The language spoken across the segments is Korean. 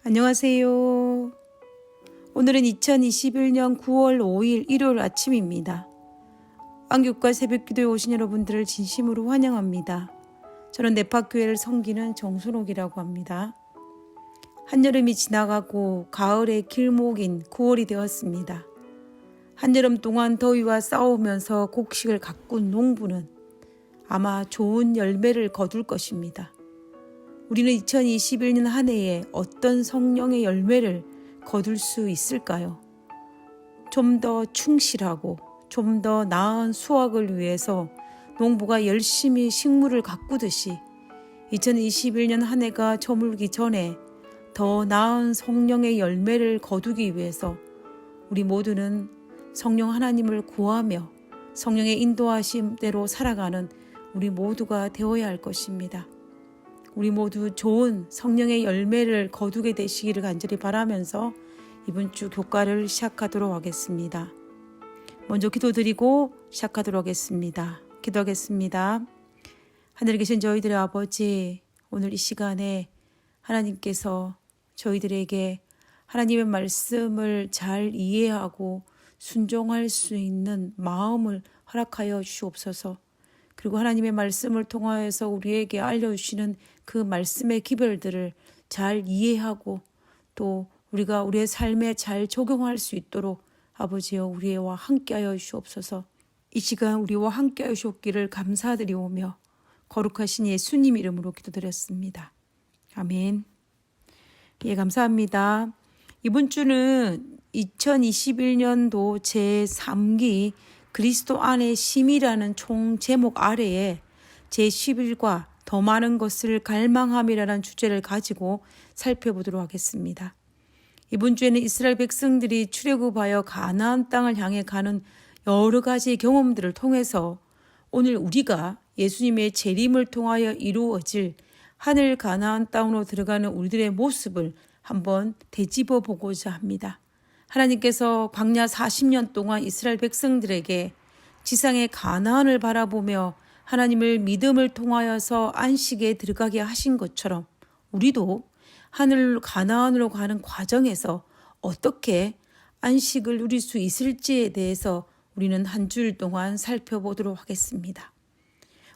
안녕하세요. 오늘은 2021년 9월 5일 일요일 아침입니다. 안교과 새벽기도에 오신 여러분들을 진심으로 환영합니다. 저는 네파교회를 섬기는 정순옥이라고 합니다. 한여름이 지나가고 가을의 길목인 9월이 되었습니다. 한여름 동안 더위와 싸우면서 곡식을 가꾼 농부는 아마 좋은 열매를 거둘 것입니다. 우리는 2021년 한 해에 어떤 성령의 열매를 거둘 수 있을까요? 좀 더 충실하고 좀 더 나은 수확을 위해서 농부가 열심히 식물을 가꾸듯이 2021년 한 해가 저물기 전에 더 나은 성령의 열매를 거두기 위해서 우리 모두는 성령 하나님을 구하며 성령의 인도하심대로 살아가는 우리 모두가 되어야 할 것입니다. 우리 모두 좋은 성령의 열매를 거두게 되시기를 간절히 바라면서 이번 주 교과를 시작하도록 하겠습니다. 먼저 기도드리고 시작하도록 하겠습니다. 기도하겠습니다. 하늘에 계신 저희들의 아버지, 오늘 이 시간에 하나님께서 저희들에게 하나님의 말씀을 잘 이해하고 순종할 수 있는 마음을 허락하여 주시옵소서. 그리고 하나님의 말씀을 통하여서 우리에게 알려주시는 그 말씀의 기별들을 잘 이해하고 또 우리가 우리의 삶에 잘 적용할 수 있도록 아버지여 우리와 함께하여 주시옵소서. 이 시간 우리와 함께하여 주셨기를 감사드리오며 거룩하신 예수님 이름으로 기도드렸습니다. 아멘. 예, 감사합니다. 이번 주는 2021년도 제3기 그리스도 안의 심이라는 총 제목 아래에 제11과 더 많은 것을 갈망함이라는 주제를 가지고 살펴보도록 하겠습니다. 이번 주에는 이스라엘 백성들이 출애굽하여 가나안 땅을 향해 가는 여러 가지 경험들을 통해서 오늘 우리가 예수님의 재림을 통하여 이루어질 하늘 가나안 땅으로 들어가는 우리들의 모습을 한번 되짚어 보고자 합니다. 하나님께서 광야 40년 동안 이스라엘 백성들에게 지상의 가나안을 바라보며 하나님을 믿음을 통하여서 안식에 들어가게 하신 것처럼 우리도 하늘 가나안으로 가는 과정에서 어떻게 안식을 누릴 수 있을지에 대해서 우리는 한 주일 동안 살펴보도록 하겠습니다.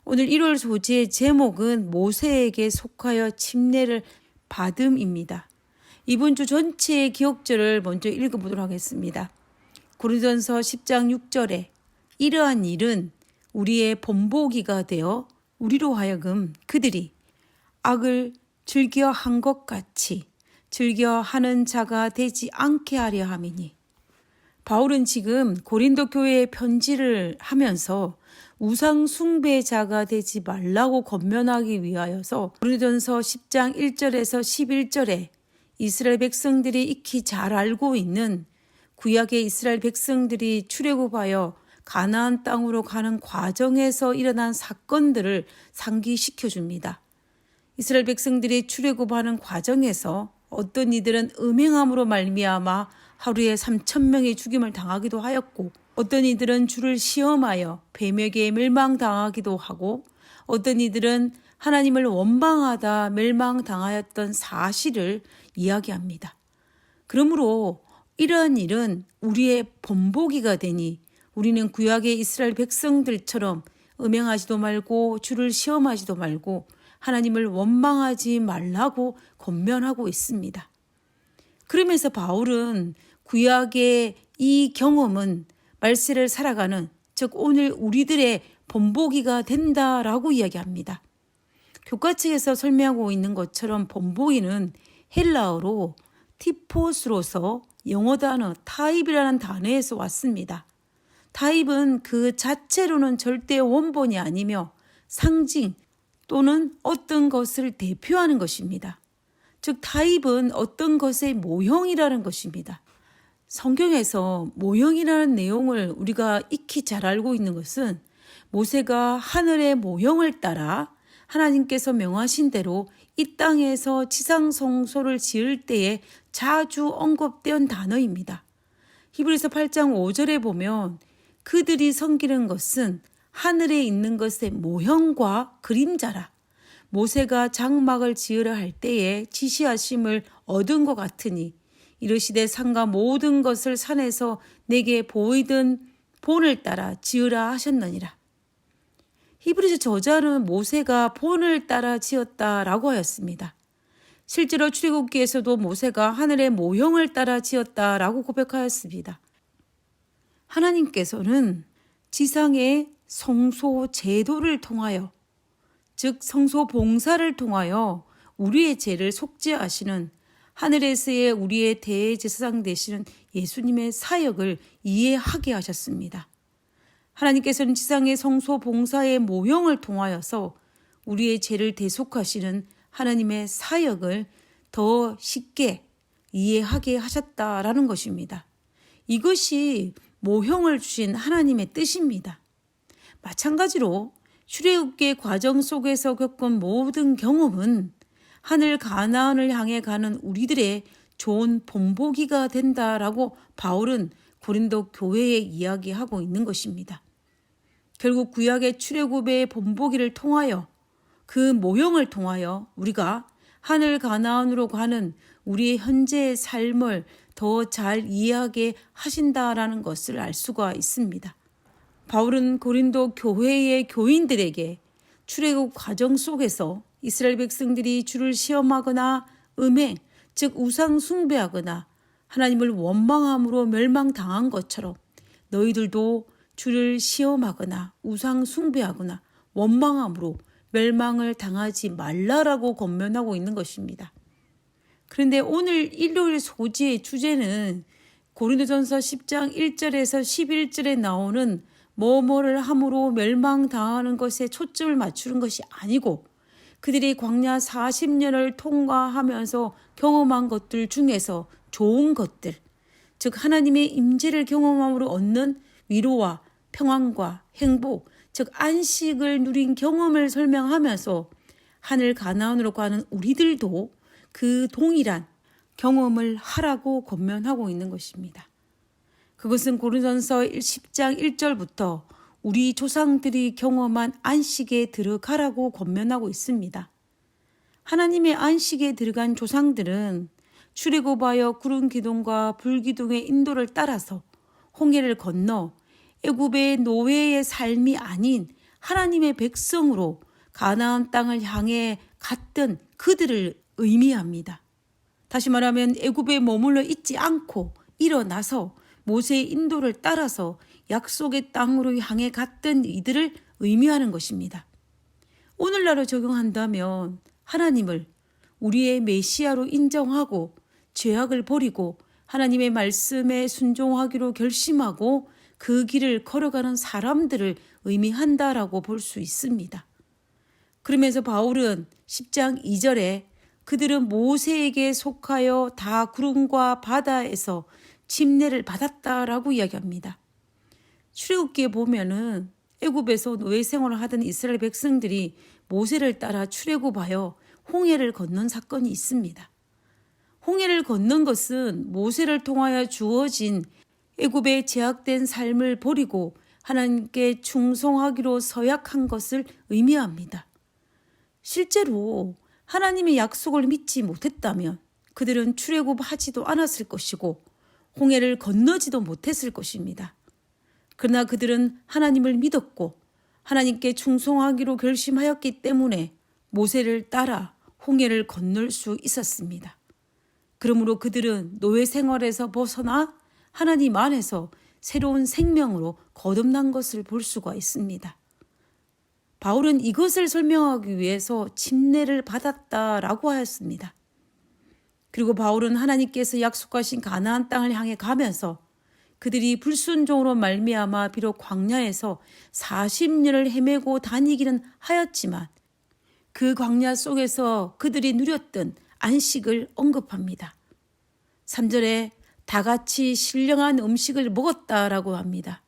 오늘 1월 소재의 제목은 모세에게 속하여 침례를 받음입니다. 이번 주 전체의 기억절을 먼저 읽어보도록 하겠습니다. 고린도전서 10장 6절에 이러한 일은 우리의 본보기가 되어 우리로 하여금 그들이 악을 즐겨 한 것 같이 즐겨 하는 자가 되지 않게 하려 함이니. 바울은 지금 고린도 교회에 편지를 하면서 우상 숭배자가 되지 말라고 권면하기 위하여서 고린도전서 10장 1절에서 11절에 이스라엘 백성들이 익히 잘 알고 있는 구약의 이스라엘 백성들이 출애굽하여 가나안 땅으로 가는 과정에서 일어난 사건들을 상기시켜 줍니다. 이스라엘 백성들이 출애굽하는 과정에서 어떤 이들은 음행함으로 말미암아 하루에 3,000명의 죽임을 당하기도 하였고 어떤 이들은 주를 시험하여 뱀에게 멸망당하기도 하고 어떤 이들은 하나님을 원망하다 멸망당하였던 사실을 이야기합니다. 그러므로 이러한 일은 우리의 본보기가 되니 우리는 구약의 이스라엘 백성들처럼 음행하지도 말고 주를 시험하지도 말고 하나님을 원망하지 말라고 권면하고 있습니다. 그러면서 바울은 구약의 이 경험은 말세를 살아가는 즉 오늘 우리들의 본보기가 된다라고 이야기합니다. 교과 측에서 설명하고 있는 것처럼 본보기는 헬라어로 티포스로서 영어 단어 타입이라는 단어에서 왔습니다. 타입은 그 자체로는 절대 원본이 아니며 상징 또는 어떤 것을 대표하는 것입니다. 즉 타입은 어떤 것의 모형이라는 것입니다. 성경에서 모형이라는 내용을 우리가 익히 잘 알고 있는 것은 모세가 하늘의 모형을 따라 하나님께서 명하신 대로 이 땅에서 지상성소를 지을 때에 자주 언급된 단어입니다. 히브리서 8장 5절에 보면 그들이 섬기는 것은 하늘에 있는 것의 모형과 그림자라. 모세가 장막을 지으려 할 때에 지시하심을 얻은 것 같으니 이르시되 산과 모든 것을 산에서 내게 보이던 본을 따라 지으라 하셨느니라. 히브리서 저자는 모세가 본을 따라 지었다라고 하였습니다. 실제로 출애굽기에서도 모세가 하늘의 모형을 따라 지었다라고 고백하였습니다. 하나님께서는 지상의 성소 제도를 통하여, 즉 성소 봉사를 통하여 우리의 죄를 속죄하시는 하늘에서의 우리의 대제사장 되시는 예수님의 사역을 이해하게 하셨습니다. 하나님께서는 지상의 성소 봉사의 모형을 통하여서 우리의 죄를 대속하시는 하나님의 사역을 더 쉽게 이해하게 하셨다라는 것입니다. 이것이 모형을 주신 하나님의 뜻입니다. 마찬가지로 출애굽기의 과정 속에서 겪은 모든 경험은 하늘 가나안을 향해 가는 우리들의 좋은 본보기가 된다라고 바울은 고린도 교회에 이야기하고 있는 것입니다. 결국 구약의 출애굽의 본보기를 통하여, 그 모형을 통하여 우리가 하늘 가나안으로 가는 우리의 현재의 삶을 더 잘 이해하게 하신다라는 것을 알 수가 있습니다. 바울은 고린도 교회의 교인들에게 출애굽 과정 속에서 이스라엘 백성들이 주를 시험하거나 음행, 즉 우상 숭배하거나 하나님을 원망함으로 멸망당한 것처럼 너희들도 주를 시험하거나 우상 숭배하거나 원망함으로 멸망을 당하지 말라라고 권면하고 있는 것입니다. 그런데 오늘 일요일 소지의 주제는 고린도전서 10장 1절에서 11절에 나오는 뭐뭐를 함으로 멸망당하는 것에 초점을 맞추는 것이 아니고, 그들이 광야 40년을 통과하면서 경험한 것들 중에서 좋은 것들, 즉 하나님의 임재를 경험함으로 얻는 위로와 평안과 행복, 즉 안식을 누린 경험을 설명하면서 하늘 가나안으로 가는 우리들도 그 동일한 경험을 하라고 권면하고 있는 것입니다. 그것은 고린도전서 10장 1절부터 우리 조상들이 경험한 안식에 들어가라고 권면하고 있습니다. 하나님의 안식에 들어간 조상들은 출애굽하여 구름 기둥과 불 기둥의 인도를 따라서 홍해를 건너 애굽의 노예의 삶이 아닌 하나님의 백성으로 가나안 땅을 향해 갔던 그들을 의미합니다. 다시 말하면 애굽에 머물러 있지 않고 일어나서 모세의 인도를 따라서 약속의 땅으로 향해 갔던 이들을 의미하는 것입니다. 오늘날로 적용한다면 하나님을 우리의 메시아로 인정하고 죄악을 버리고 하나님의 말씀에 순종하기로 결심하고 그 길을 걸어가는 사람들을 의미한다라고 볼 수 있습니다. 그러면서 바울은 10장 2절에 그들은 모세에게 속하여 다 구름과 바다에서 침례를 받았다라고 이야기합니다. 출애굽기에 보면은 애굽에서 노예 생활을 하던 이스라엘 백성들이 모세를 따라 출애굽하여 홍해를 건넌 사건이 있습니다. 홍해를 건넌 것은 모세를 통하여 주어진 애굽의 제약된 삶을 버리고 하나님께 충성하기로 서약한 것을 의미합니다. 실제로 하나님의 약속을 믿지 못했다면 그들은 출애굽하지도 않았을 것이고 홍해를 건너지도 못했을 것입니다. 그러나 그들은 하나님을 믿었고 하나님께 충성하기로 결심하였기 때문에 모세를 따라 홍해를 건널 수 있었습니다. 그러므로 그들은 노예 생활에서 벗어나 하나님 안에서 새로운 생명으로 거듭난 것을 볼 수가 있습니다. 바울은 이것을 설명하기 위해서 침례를 받았다라고 하였습니다. 그리고 바울은 하나님께서 약속하신 가나안 땅을 향해 가면서 그들이 불순종으로 말미암아 비록 광야에서 40년을 헤매고 다니기는 하였지만 그 광야 속에서 그들이 누렸던 안식을 언급합니다. 3절에 다 같이 신령한 음식을 먹었다라고 합니다.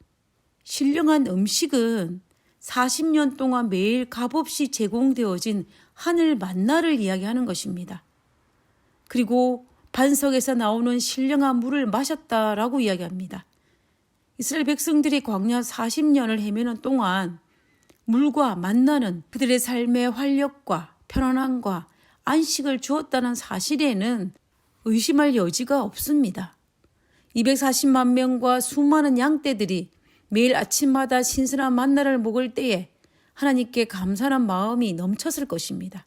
신령한 음식은 40년 동안 매일 값없이 제공되어진 하늘 만나를 이야기하는 것입니다. 그리고 반석에서 나오는 신령한 물을 마셨다라고 이야기합니다. 이스라엘 백성들이 광야 40년을 헤매는 동안 물과 만나는 그들의 삶의 활력과 편안함과 안식을 주었다는 사실에는 의심할 여지가 없습니다. 240만 명과 수많은 양떼들이 매일 아침마다 신선한 만나를 먹을 때에 하나님께 감사한 마음이 넘쳤을 것입니다.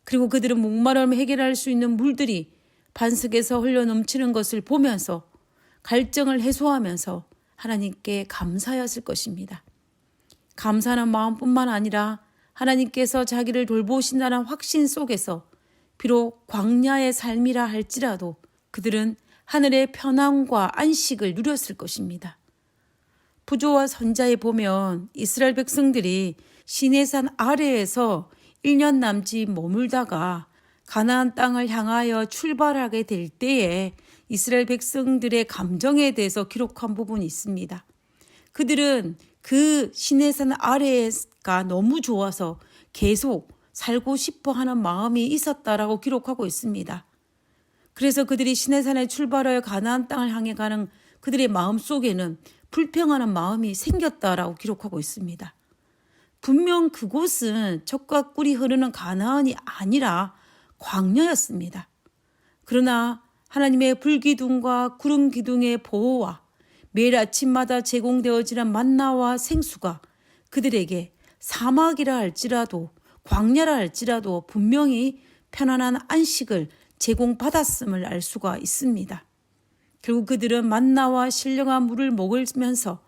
그리고 그들은 목마름을 해결할 수 있는 물들이 반석에서 흘러 넘치는 것을 보면서 갈증을 해소하면서 하나님께 감사하였을 것입니다. 감사하는 마음뿐만 아니라 하나님께서 자기를 돌보신다는 확신 속에서 비록 광야의 삶이라 할지라도 그들은 하늘의 편안과 안식을 누렸을 것입니다. 부조와 선자에 보면 이스라엘 백성들이 시내산 아래에서 1년 남짓 머물다가 가나안 땅을 향하여 출발하게 될 때에 이스라엘 백성들의 감정에 대해서 기록한 부분이 있습니다. 그들은 그 시내산 아래가 너무 좋아서 계속 살고 싶어 하는 마음이 있었다라고 기록하고 있습니다. 그래서 그들이 시내산에 출발하여 가나안 땅을 향해 가는 그들의 마음 속에는 불평하는 마음이 생겼다라고 기록하고 있습니다. 분명 그곳은 젖과 꿀이 흐르는 가나안이 아니라 광야였습니다. 그러나 하나님의 불기둥과 구름 기둥의 보호와 매일 아침마다 제공되어지는 만나와 생수가 그들에게 사막이라 할지라도 광야라 할지라도 분명히 편안한 안식을 제공받았음을 알 수가 있습니다. 결국 그들은 만나와 신령한 물을 먹으면서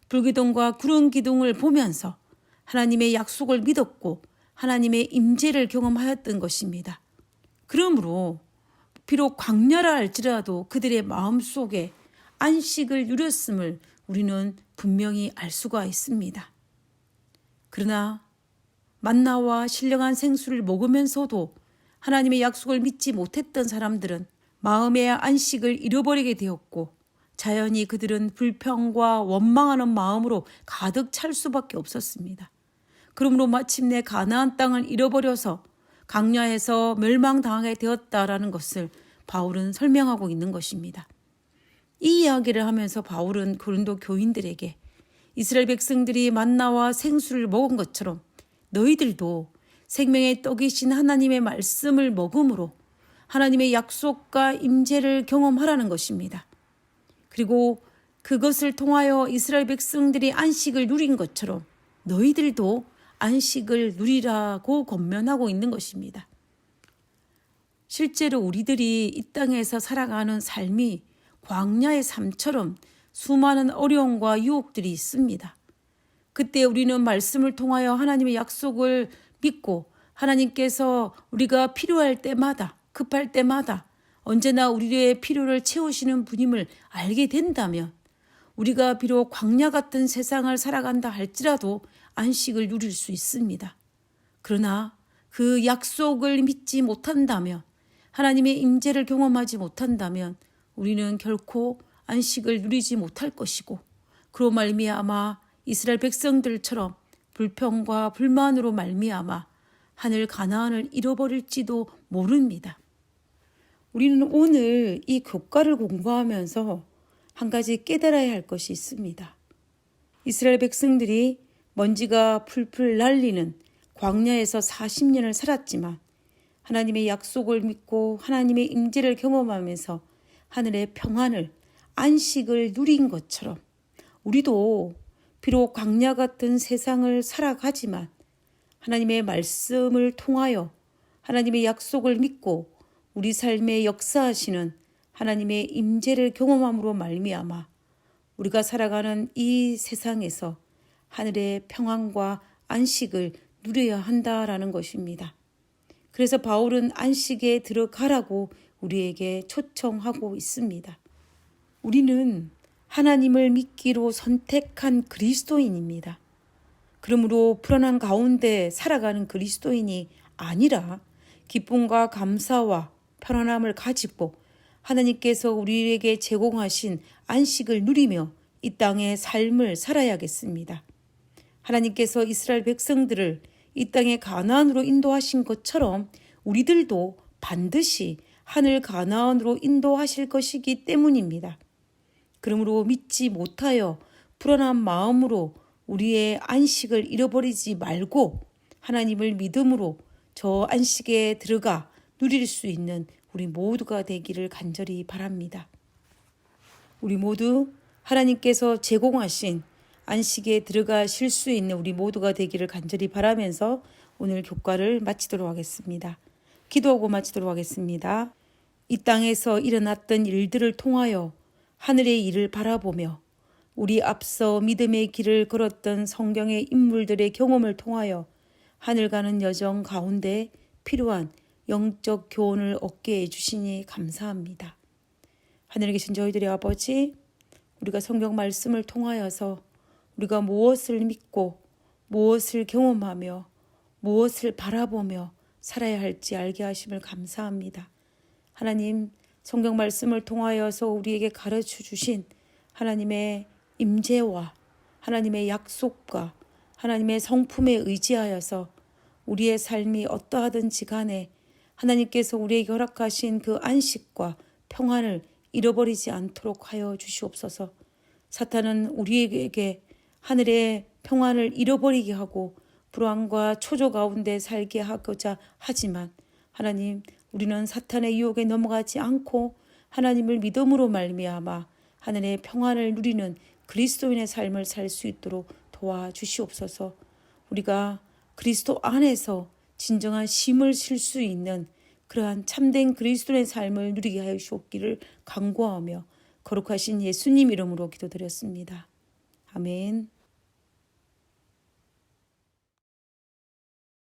불기둥과 구름 기둥을 보면서 하나님의 약속을 믿었고 하나님의 임재를 경험하였던 것입니다. 그러므로 비록 광야라 할지라도 그들의 마음속에 안식을 누렸음을 우리는 분명히 알 수가 있습니다. 그러나 만나와 신령한 생수를 먹으면서도 하나님의 약속을 믿지 못했던 사람들은 마음의 안식을 잃어버리게 되었고 자연히 그들은 불평과 원망하는 마음으로 가득 찰 수밖에 없었습니다. 그러므로 마침내 가나안 땅을 잃어버려서 광야에서 멸망당하게 되었다라는 것을 바울은 설명하고 있는 것입니다. 이 이야기를 하면서 바울은 고린도 교인들에게 이스라엘 백성들이 만나와 생수를 먹은 것처럼 너희들도 생명의 떡이신 하나님의 말씀을 먹음으로 하나님의 약속과 임재를 경험하라는 것입니다. 그리고 그것을 통하여 이스라엘 백성들이 안식을 누린 것처럼 너희들도 안식을 누리라고 권면하고 있는 것입니다. 실제로 우리들이 이 땅에서 살아가는 삶이 광야의 삶처럼 수많은 어려움과 유혹들이 있습니다. 그때 우리는 말씀을 통하여 하나님의 약속을 믿고 하나님께서 우리가 필요할 때마다 급할 때마다 언제나 우리의 필요를 채우시는 분임을 알게 된다면 우리가 비록 광야 같은 세상을 살아간다 할지라도 안식을 누릴 수 있습니다. 그러나 그 약속을 믿지 못한다면 하나님의 임재를 경험하지 못한다면 우리는 결코 안식을 누리지 못할 것이고 그로 말미암아 이스라엘 백성들처럼 불평과 불만으로 말미암아 하늘 가나안을 잃어버릴지도 모릅니다. 우리는 오늘 이 교과를 공부하면서 한 가지 깨달아야 할 것이 있습니다. 이스라엘 백성들이 먼지가 풀풀 날리는 광야에서 40년을 살았지만 하나님의 약속을 믿고 하나님의 임재를 경험하면서 하늘의 평안을 안식을 누린 것처럼 우리도 비록 광야 같은 세상을 살아가지만 하나님의 말씀을 통하여 하나님의 약속을 믿고 우리 삶에 역사하시는 하나님의 임재를 경험함으로 말미암아 우리가 살아가는 이 세상에서 하늘의 평안과 안식을 누려야 한다라는 것입니다. 그래서 바울은 안식에 들어가라고 우리에게 초청하고 있습니다. 우리는 하나님을 믿기로 선택한 그리스도인입니다. 그러므로 불안한 가운데 살아가는 그리스도인이 아니라 기쁨과 감사와 편안함을 가지고 하나님께서 우리에게 제공하신 안식을 누리며 이 땅의 삶을 살아야겠습니다. 하나님께서 이스라엘 백성들을 이 땅의 가나안으로 인도하신 것처럼 우리들도 반드시 하늘 가나안으로 인도하실 것이기 때문입니다. 그러므로 믿지 못하여 불안한 마음으로 우리의 안식을 잃어버리지 말고 하나님을 믿음으로 저 안식에 들어가 누릴 수 있는 우리 모두가 되기를 간절히 바랍니다. 우리 모두 하나님께서 제공하신 안식에 들어가실 수 있는 우리 모두가 되기를 간절히 바라면서 오늘 교과를 마치도록 하겠습니다. 기도하고 마치도록 하겠습니다. 이 땅에서 일어났던 일들을 통하여 하늘의 일을 바라보며 우리 앞서 믿음의 길을 걸었던 성경의 인물들의 경험을 통하여 하늘 가는 여정 가운데 필요한 영적 교훈을 얻게 해주시니 감사합니다. 하늘에 계신 저희들의 아버지, 우리가 성경 말씀을 통하여서 우리가 무엇을 믿고 무엇을 경험하며 무엇을 바라보며 살아야 할지 알게 하심을 감사합니다. 하나님, 성경 말씀을 통하여서 우리에게 가르쳐 주신 하나님의 임재와 하나님의 약속과 하나님의 성품에 의지하여서 우리의 삶이 어떠하든지 간에 하나님께서 우리에게 허락하신 그 안식과 평안을 잃어버리지 않도록 하여 주시옵소서. 사탄은 우리에게 하늘의 평안을 잃어버리게 하고 불안과 초조 가운데 살게 하고자 하지만 하나님, 우리는 사탄의 유혹에 넘어가지 않고 하나님을 믿음으로 말미암아 하늘의 평안을 누리는 그리스도인의 삶을 살 수 있도록 도와주시옵소서. 우리가 그리스도 안에서 진정한 쉼을 쉴 수 있는 그러한 참된 그리스도의 삶을 누리게 하여 주옵기를 간구하며 거룩하신 예수님 이름으로 기도드렸습니다. 아멘.